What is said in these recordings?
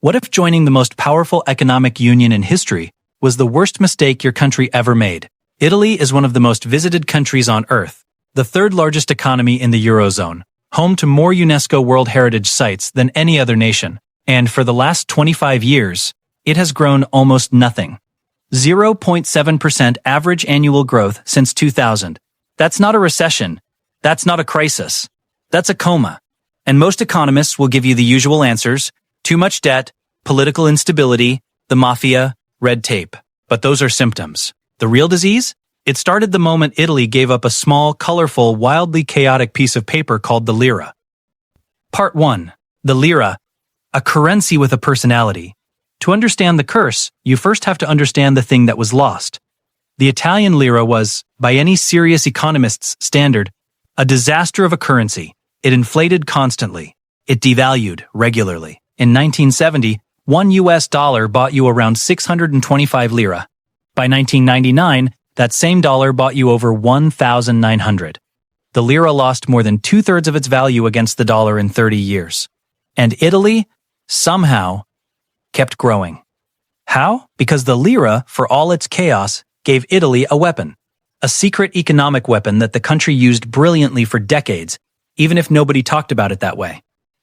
What if joining the most powerful economic union in history was the worst mistake your country ever made? Italy is one of the most visited countries on Earth, the third largest economy in the Eurozone, home to more UNESCO World Heritage Sites than any other nation, and for the last 25 years, it has grown almost nothing. 0.7% average annual growth since 2000. That's not a recession. That's not a crisis. That's a coma. And most economists will give you the usual answers: too much debt, political instability, the mafia, red tape. But those are symptoms. The real disease? It started the moment Italy gave up a small, colorful, wildly chaotic piece of paper called the Lira. Part 1. The Lira, a currency with a personality. To understand the curse, you first have to understand the thing that was lost. The Italian lira was, by any serious economist's standard, a disaster of a currency. It inflated constantly. It devalued regularly. In 1970, $1 bought you around 625 lira. By 1999, that same dollar bought you over 1,900. The lira lost more than two-thirds of its value against the dollar in 30 years. And Italy, somehow, kept growing. How? Because the lira, for all its chaos, gave Italy a weapon. A secret economic weapon that the country used brilliantly for decades, even if nobody talked about it that way.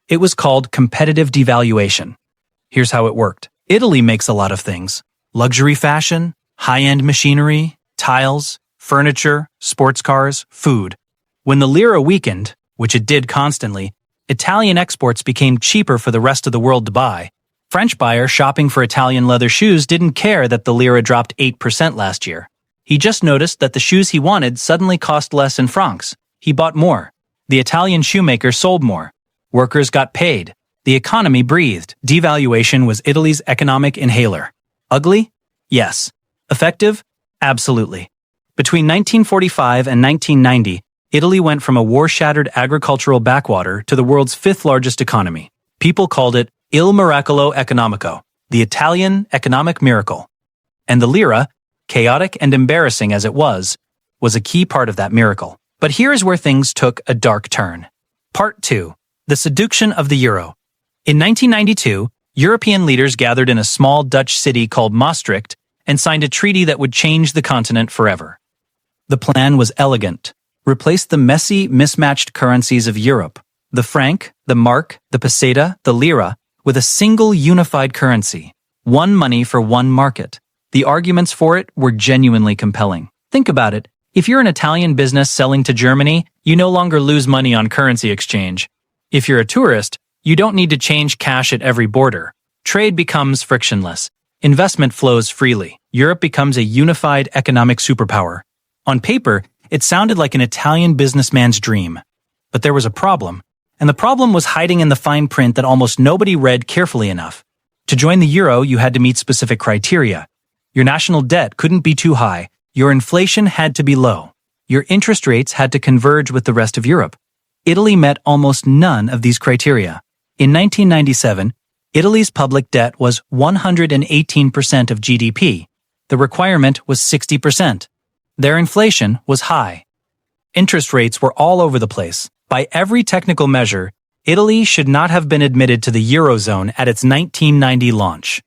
It was called competitive devaluation. Here's how it worked. Italy makes a lot of things: luxury fashion, high-end machinery, tiles, furniture, sports cars, food. When the lira weakened, which it did constantly, Italian exports became cheaper for the rest of the world to buy. French buyer shopping for Italian leather shoes didn't care that the lira dropped 8% last year. He just noticed that the shoes he wanted suddenly cost less in francs. He bought more. The Italian shoemaker sold more. Workers got paid. The economy breathed. Devaluation was Italy's economic inhaler. Ugly? Yes. Effective? Absolutely. Between 1945 and 1990, Italy went from a war-shattered agricultural backwater to the world's fifth largest economy. People called it Il Miracolo Economico, the Italian economic miracle. And the lira, chaotic and embarrassing as it was a key part of that miracle. But here is where things took a dark turn. Part 2. The seduction of the euro. In 1992, European leaders gathered in a small Dutch city called Maastricht and signed a treaty that would change the continent forever. The plan was elegant. Replace the messy, mismatched currencies of Europe, the franc, the mark, the peseta, the lira, with a single unified currency. One money for one market. The arguments for it were genuinely compelling. Think about it. If you're an Italian business selling to Germany, you no longer lose money on currency exchange. If you're a tourist, you don't need to change cash at every border. Trade becomes frictionless. Investment flows freely. Europe becomes a unified economic superpower. On paper, it sounded like an Italian businessman's dream. But there was a problem. And the problem was hiding in the fine print that almost nobody read carefully enough. To join the euro, you had to meet specific criteria. Your national debt couldn't be too high. Your inflation had to be low. Your interest rates had to converge with the rest of Europe. Italy met almost none of these criteria. In 1997, Italy's public debt was 118% of GDP. The requirement was 60%. Their inflation was high. Interest rates were all over the place. By every technical measure, Italy should not have been admitted to the Eurozone at its 1990 launch.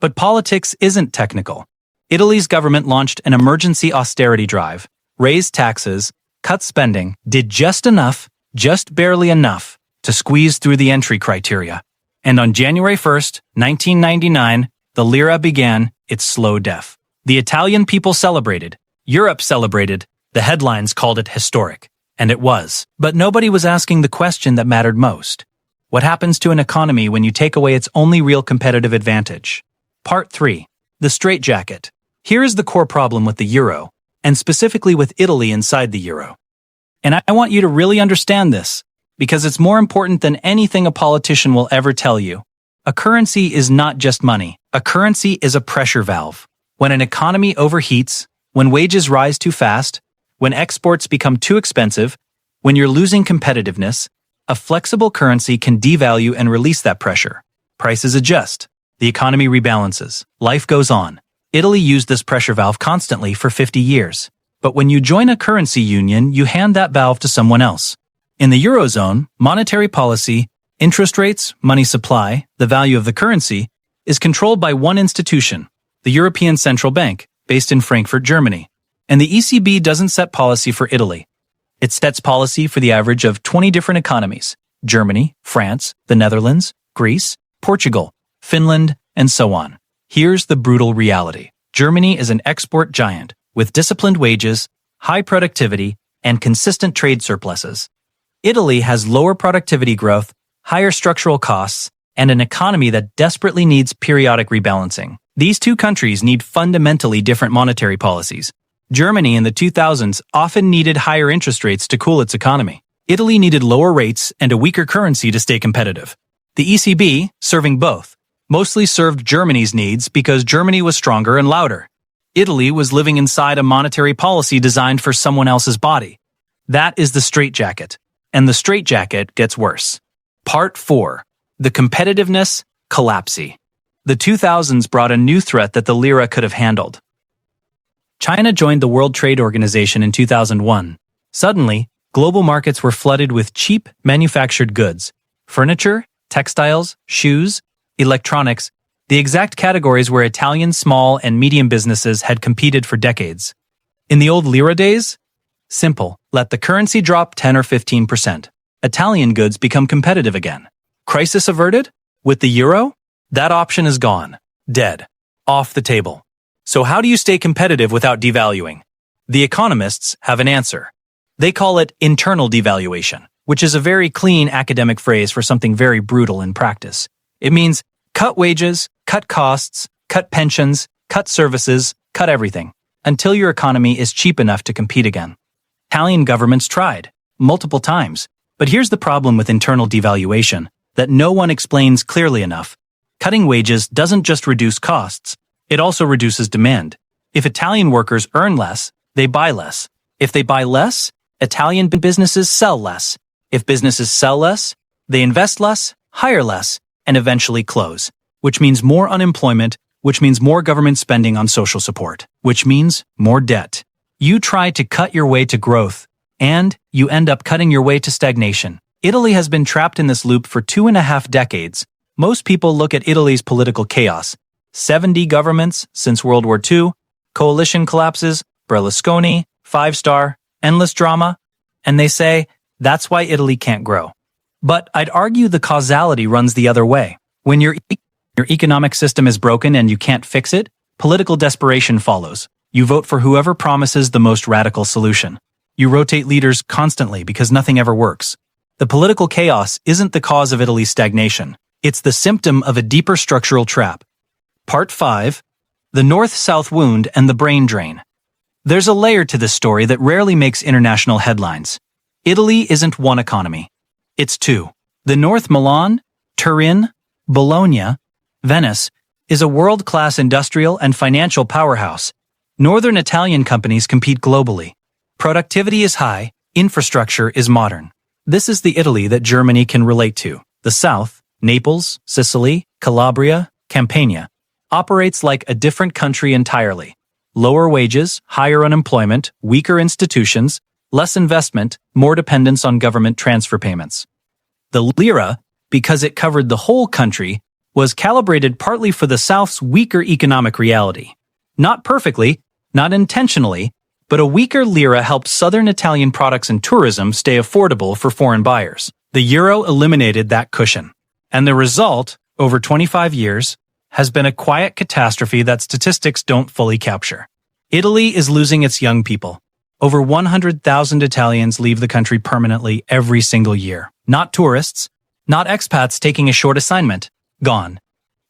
But politics isn't technical. Italy's government launched an emergency austerity drive, raised taxes, cut spending, did just enough, just barely enough, to squeeze through the entry criteria. And on January 1st, 1999, the lira began its slow death. The Italian people celebrated. Europe celebrated. The headlines called it historic. And it was. But nobody was asking the question that mattered most. What happens to an economy when you take away its only real competitive advantage? Part 3. The straitjacket. Here is the core problem with the euro, and specifically with Italy inside the euro. And I want you to really understand this, because it's more important than anything a politician will ever tell you. A currency is not just money. A currency is a pressure valve. When an economy overheats, when wages rise too fast, when exports become too expensive, when you're losing competitiveness, a flexible currency can devalue and release that pressure. Prices adjust. The economy rebalances. Life goes on. Italy used this pressure valve constantly for 50 years. But when you join a currency union, you hand that valve to someone else. In the Eurozone, monetary policy, interest rates, money supply, the value of the currency, is controlled by one institution, the European Central Bank, based in Frankfurt, Germany. And the ECB doesn't set policy for Italy. It sets policy for the average of 20 different economies: Germany, France, the Netherlands, Greece, Portugal, Finland, and so on. Here's the brutal reality. Germany is an export giant with disciplined wages, high productivity, and consistent trade surpluses. Italy has lower productivity growth, higher structural costs, and an economy that desperately needs periodic rebalancing. These two countries need fundamentally different monetary policies. Germany in the 2000s often needed higher interest rates to cool its economy. Italy needed lower rates and a weaker currency to stay competitive. The ECB, serving both, mostly served Germany's needs because Germany was stronger and louder. Italy was living inside a monetary policy designed for someone else's body. That is the straitjacket. And the straitjacket gets worse. Part 4. The competitiveness collapse. The 2000s brought a new threat that the lira could have handled. China joined the World Trade Organization in 2001. Suddenly, global markets were flooded with cheap, manufactured goods: furniture, textiles, shoes, electronics, the exact categories where Italian small and medium businesses had competed for decades. In the old lira days? Simple. Let the currency drop 10 or 15%. Italian goods become competitive again. Crisis averted? With the euro? That option is gone. Dead. Off the table. So how do you stay competitive without devaluing? The economists have an answer. They call it internal devaluation, which is a very clean academic phrase for something very brutal in practice. It means cut wages, cut costs, cut pensions, cut services, cut everything, until your economy is cheap enough to compete again. Italian governments tried, multiple times, but here's the problem with internal devaluation that no one explains clearly enough. Cutting wages doesn't just reduce costs, it also reduces demand. If Italian workers earn less, they buy less. If they buy less, Italian businesses sell less. If businesses sell less, they invest less, hire less, and eventually close, which means more unemployment, which means more government spending on social support, which means more debt. You try to cut your way to growth, and you end up cutting your way to stagnation. Italy has been trapped in this loop for 2.5 decades. Most people look at Italy's political chaos: 70 governments since World War II, coalition collapses, Berlusconi, five-star, endless drama, and they say, that's why Italy can't grow. But I'd argue the causality runs the other way. When your economic system is broken and you can't fix it, political desperation follows. You vote for whoever promises the most radical solution. You rotate leaders constantly because nothing ever works. The political chaos isn't the cause of Italy's stagnation. It's the symptom of a deeper structural trap. Part 5. The North-South Wound and the Brain Drain. There's a layer to this story that rarely makes international headlines. Italy isn't one economy. It's two. The North, Milan, Turin, Bologna, Venice, is a world-class industrial and financial powerhouse. Northern Italian companies compete globally. Productivity is high, infrastructure is modern. This is the Italy that Germany can relate to. The South, Naples, Sicily, Calabria, Campania, operates like a different country entirely. Lower wages, higher unemployment, weaker institutions, less investment, more dependence on government transfer payments. The lira, because it covered the whole country, was calibrated partly for the South's weaker economic reality. Not perfectly, not intentionally, but a weaker lira helped southern Italian products and tourism stay affordable for foreign buyers. The euro eliminated that cushion. And the result, over 25 years, has been a quiet catastrophe that statistics don't fully capture. Italy is losing its young people. Over 100,000 Italians leave the country permanently every single year. Not tourists, not expats taking a short assignment. Gone.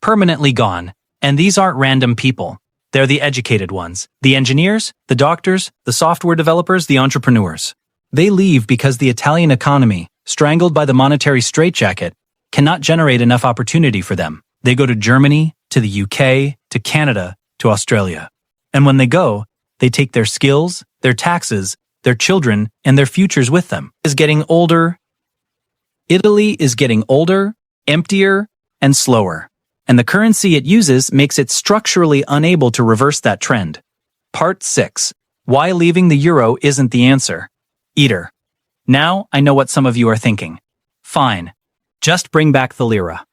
Permanently gone. And these aren't random people. They're the educated ones. The engineers, the doctors, the software developers, the entrepreneurs. They leave because the Italian economy, strangled by the monetary straitjacket, cannot generate enough opportunity for them. They go to Germany, to the UK, to Canada, to Australia. And when they go, they take their skills, their taxes, their children, and their futures with them. Italy is getting older, emptier, and slower. And the currency it uses makes it structurally unable to reverse that trend. Part 6. Why leaving the euro isn't the answer. Eater. Now I know what some of you are thinking. Fine. Just bring back the lira.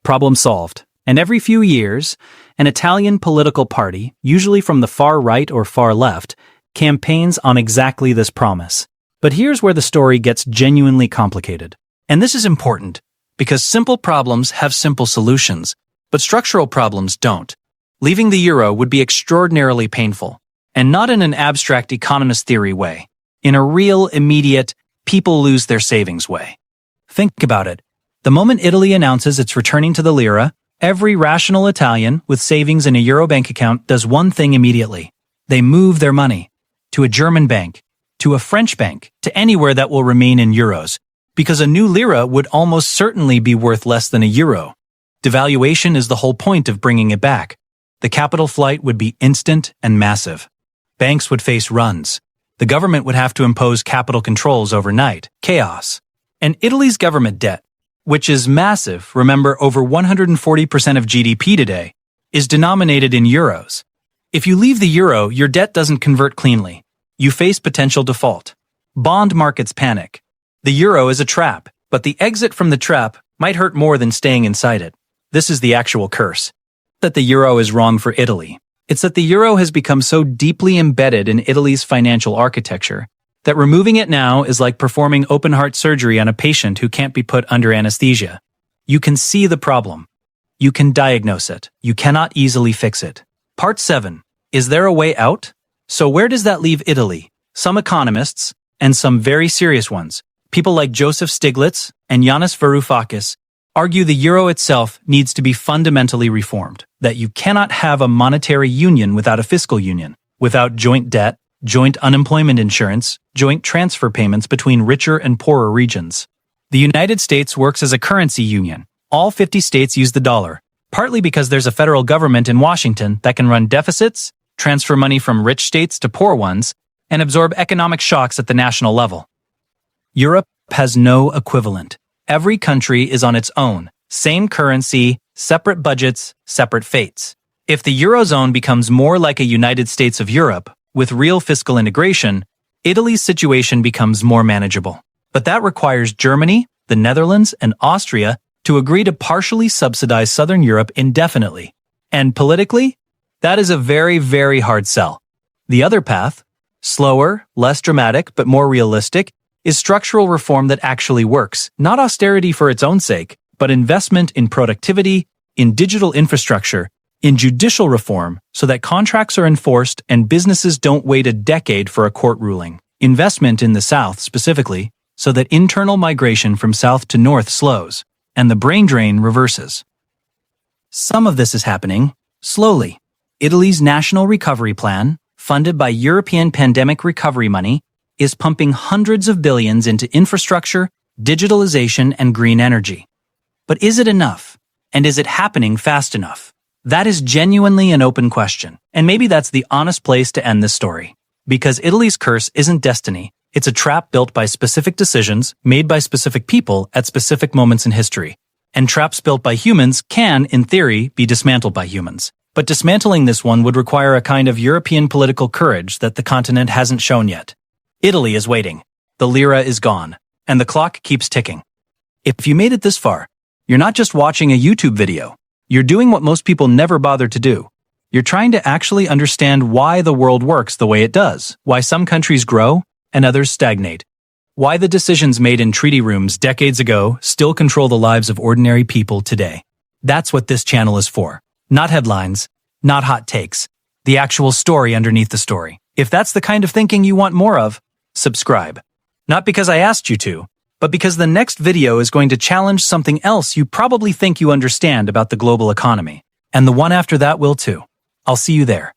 Problem solved. And every few years, an Italian political party, usually from the far right or far left, campaigns on exactly this promise. But here's where the story gets genuinely complicated. And this is important, because simple problems have simple solutions, but structural problems don't. Leaving the euro would be extraordinarily painful, and not in an abstract economist theory way, in a real, immediate, people lose their savings way. Think about it. The moment Italy announces it's returning to the lira, every rational Italian with savings in a euro bank account does one thing immediately. They move their money to a German bank, to a French bank, to anywhere that will remain in euros, because a new lira would almost certainly be worth less than a euro. Devaluation is the whole point of bringing it back. The capital flight would be instant and massive. Banks would face runs. The government would have to impose capital controls overnight. Chaos. And Italy's government debt, which is massive, remember over 140% of GDP today, is denominated in euros. If you leave the euro, your debt doesn't convert cleanly. You face potential default. Bond markets panic. The euro is a trap, but the exit from the trap might hurt more than staying inside it. This is the actual curse. That the euro is wrong for Italy. It's that the euro has become so deeply embedded in Italy's financial architecture that removing it now is like performing open-heart surgery on a patient who can't be put under anesthesia. You can see the problem. You can diagnose it. You cannot easily fix it. Part 7. Is there a way out? So where does that leave Italy? Some economists, and some very serious ones, people like Joseph Stiglitz and Yanis Varoufakis, argue the euro itself needs to be fundamentally reformed, that you cannot have a monetary union without a fiscal union, without joint debt, joint unemployment insurance, joint transfer payments between richer and poorer regions. The United States works as a currency union. All 50 states use the dollar, partly because there's a federal government in Washington that can run deficits, transfer money from rich states to poor ones, and absorb economic shocks at the national level. Europe has no equivalent. Every country is on its own, same currency, separate budgets, separate fates. If the Eurozone becomes more like a United States of Europe, with real fiscal integration, Italy's situation becomes more manageable. But that requires Germany, the Netherlands, and Austria to agree to partially subsidize Southern Europe indefinitely. And politically, that is a very, very hard sell. The other path, slower, less dramatic, but more realistic, is structural reform that actually works, not austerity for its own sake, but investment in productivity, in digital infrastructure, in judicial reform so that contracts are enforced and businesses don't wait a decade for a court ruling. Investment in the South specifically, so that internal migration from South to North slows, and the brain drain reverses. Some of this is happening, slowly. Italy's National Recovery Plan, funded by European pandemic recovery money, is pumping hundreds of billions into infrastructure, digitalization, and green energy. But is it enough? And is it happening fast enough? That is genuinely an open question, and maybe that's the honest place to end this story. Because Italy's curse isn't destiny, it's a trap built by specific decisions made by specific people at specific moments in history. And traps built by humans can, in theory, be dismantled by humans. But dismantling this one would require a kind of European political courage that the continent hasn't shown yet. Italy is waiting. The lira is gone. And the clock keeps ticking. If you made it this far, you're not just watching a YouTube video. You're doing what most people never bother to do. You're trying to actually understand why the world works the way it does, why some countries grow and others stagnate, why the decisions made in treaty rooms decades ago still control the lives of ordinary people today. That's what this channel is for. Not headlines, not hot takes, the actual story underneath the story. If that's the kind of thinking you want more of, subscribe. Not because I asked you to, but because the next video is going to challenge something else you probably think you understand about the global economy. And the one after that will too. I'll see you there.